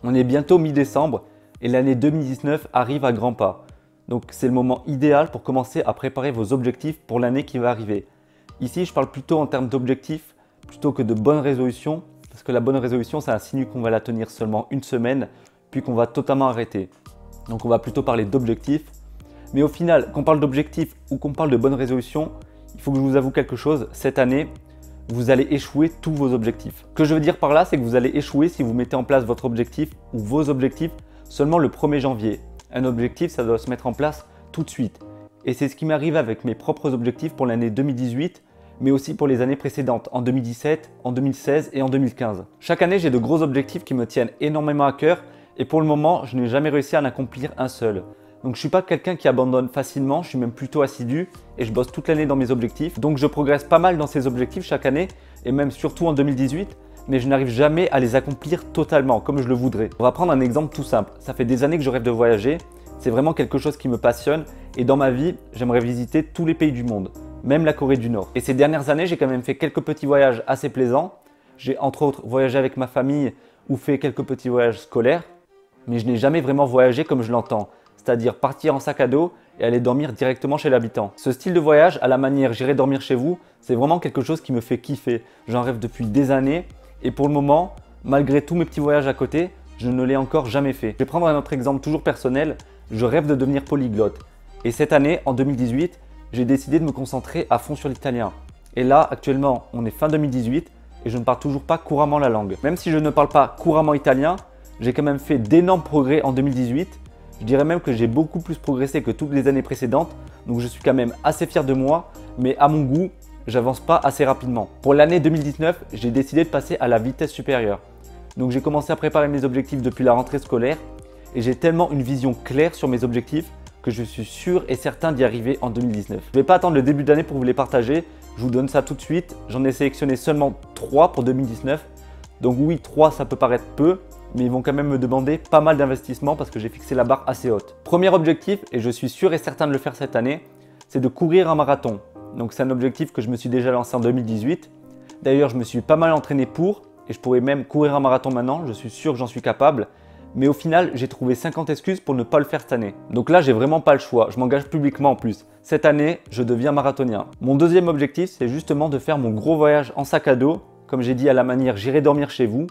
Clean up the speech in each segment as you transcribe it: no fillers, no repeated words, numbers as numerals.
On est bientôt mi-décembre et l'année 2019 arrive à grands pas. Donc c'est le moment idéal pour commencer à préparer vos objectifs pour l'année qui va arriver. Ici, je parle plutôt en termes d'objectifs plutôt que de bonnes résolutions, parce que la bonne résolution, c'est un signe qu'on va la tenir seulement une semaine, puis qu'on va totalement arrêter. Donc on va plutôt parler d'objectifs. Mais au final, qu'on parle d'objectifs ou qu'on parle de bonnes résolutions, il faut que je vous avoue quelque chose, cette année, vous allez échouer tous vos objectifs. Ce que je veux dire par là, c'est que vous allez échouer si vous mettez en place votre objectif ou vos objectifs seulement le 1er janvier. Un objectif, ça doit se mettre en place tout de suite. Et c'est ce qui m'arrive avec mes propres objectifs pour l'année 2018, mais aussi pour les années précédentes, en 2017, en 2016 et en 2015. Chaque année, j'ai de gros objectifs qui me tiennent énormément à cœur et pour le moment, je n'ai jamais réussi à en accomplir un seul. Donc je ne suis pas quelqu'un qui abandonne facilement, je suis même plutôt assidu et je bosse toute l'année dans mes objectifs. Donc je progresse pas mal dans ces objectifs chaque année et même surtout en 2018, mais je n'arrive jamais à les accomplir totalement comme je le voudrais. On va prendre un exemple tout simple. Ça fait des années que je rêve de voyager, c'est vraiment quelque chose qui me passionne et dans ma vie, j'aimerais visiter tous les pays du monde, même la Corée du Nord. Et ces dernières années, j'ai quand même fait quelques petits voyages assez plaisants. J'ai entre autres voyagé avec ma famille ou fait quelques petits voyages scolaires, mais je n'ai jamais vraiment voyagé comme je l'entends. C'est-à-dire partir en sac à dos et aller dormir directement chez l'habitant. Ce style de voyage, à la manière j'irai dormir chez vous, c'est vraiment quelque chose qui me fait kiffer. J'en rêve depuis des années et pour le moment, malgré tous mes petits voyages à côté, je ne l'ai encore jamais fait. Je vais prendre un autre exemple toujours personnel, je rêve de devenir polyglotte. Et cette année, en 2018, j'ai décidé de me concentrer à fond sur l'italien. Et là, actuellement, on est fin 2018 et je ne parle toujours pas couramment la langue. Même si je ne parle pas couramment italien, j'ai quand même fait d'énormes progrès en 2018. Je dirais même que j'ai beaucoup plus progressé que toutes les années précédentes, donc je suis quand même assez fier de moi, mais à mon goût, j'avance pas assez rapidement. Pour l'année 2019, j'ai décidé de passer à la vitesse supérieure. Donc j'ai commencé à préparer mes objectifs depuis la rentrée scolaire et j'ai tellement une vision claire sur mes objectifs que je suis sûr et certain d'y arriver en 2019. Je ne vais pas attendre le début d'année pour vous les partager, je vous donne ça tout de suite. J'en ai sélectionné seulement 3 pour 2019. Donc oui, 3 ça peut paraître peu, mais ils vont quand même me demander pas mal d'investissement parce que j'ai fixé la barre assez haute. Premier objectif, et je suis sûr et certain de le faire cette année, c'est de courir un marathon. Donc c'est un objectif que je me suis déjà lancé en 2018. D'ailleurs, je me suis pas mal entraîné pour, et je pourrais même courir un marathon maintenant, je suis sûr que j'en suis capable. Mais au final, j'ai trouvé 50 excuses pour ne pas le faire cette année. Donc là, j'ai vraiment pas le choix, je m'engage publiquement en plus. Cette année, je deviens marathonien. Mon deuxième objectif, c'est justement de faire mon gros voyage en sac à dos, comme j'ai dit à la manière j'irai dormir chez vous.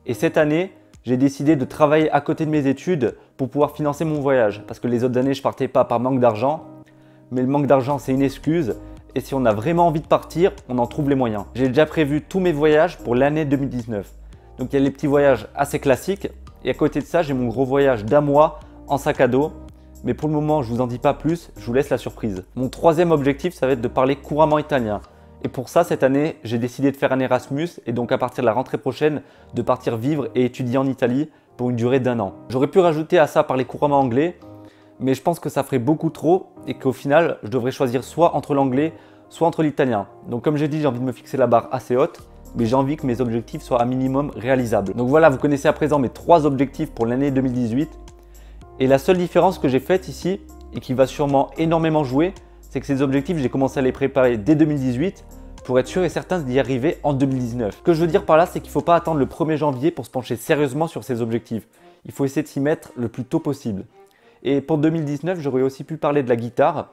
Et cette année, j'ai décidé de travailler à côté de mes études pour pouvoir financer mon voyage. Parce que les autres années, je partais pas par manque d'argent. Mais le manque d'argent, c'est une excuse. Et si on a vraiment envie de partir, on en trouve les moyens. J'ai déjà prévu tous mes voyages pour l'année 2019. Donc il y a les petits voyages assez classiques. Et à côté de ça, j'ai mon gros voyage d'1 mois en sac à dos. Mais pour le moment, je ne vous en dis pas plus, je vous laisse la surprise. Mon troisième objectif, ça va être de parler couramment italien. Et pour ça, cette année, j'ai décidé de faire un Erasmus et donc à partir de la rentrée prochaine, de partir vivre et étudier en Italie pour une durée d'1 an. J'aurais pu rajouter à ça parler couramment anglais, mais je pense que ça ferait beaucoup trop et qu'au final, je devrais choisir soit entre l'anglais, soit entre l'italien. Donc comme j'ai dit, j'ai envie de me fixer la barre assez haute, mais j'ai envie que mes objectifs soient à minimum réalisables. Donc voilà, vous connaissez à présent mes 3 objectifs pour l'année 2018. Et la seule différence que j'ai faite ici, et qui va sûrement énormément jouer, c'est que ces objectifs, j'ai commencé à les préparer dès 2018 pour être sûr et certain d'y arriver en 2019. Ce que je veux dire par là, c'est qu'il ne faut pas attendre le 1er janvier pour se pencher sérieusement sur ces objectifs. Il faut essayer de s'y mettre le plus tôt possible. Et pour 2019, j'aurais aussi pu parler de la guitare.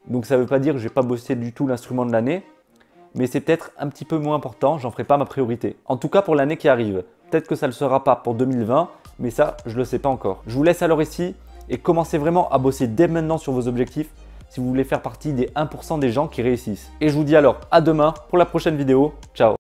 Donc ça ne veut pas dire que je n'ai pas bossé du tout l'instrument de l'année, mais c'est peut-être un petit peu moins important, j'en ferai pas ma priorité. En tout cas pour l'année qui arrive. Peut-être que ça ne le sera pas pour 2020, mais ça, je ne le sais pas encore. Je vous laisse alors ici et commencez vraiment à bosser dès maintenant sur vos objectifs si vous voulez faire partie des 1% des gens qui réussissent. Et je vous dis alors à demain pour la prochaine vidéo. Ciao!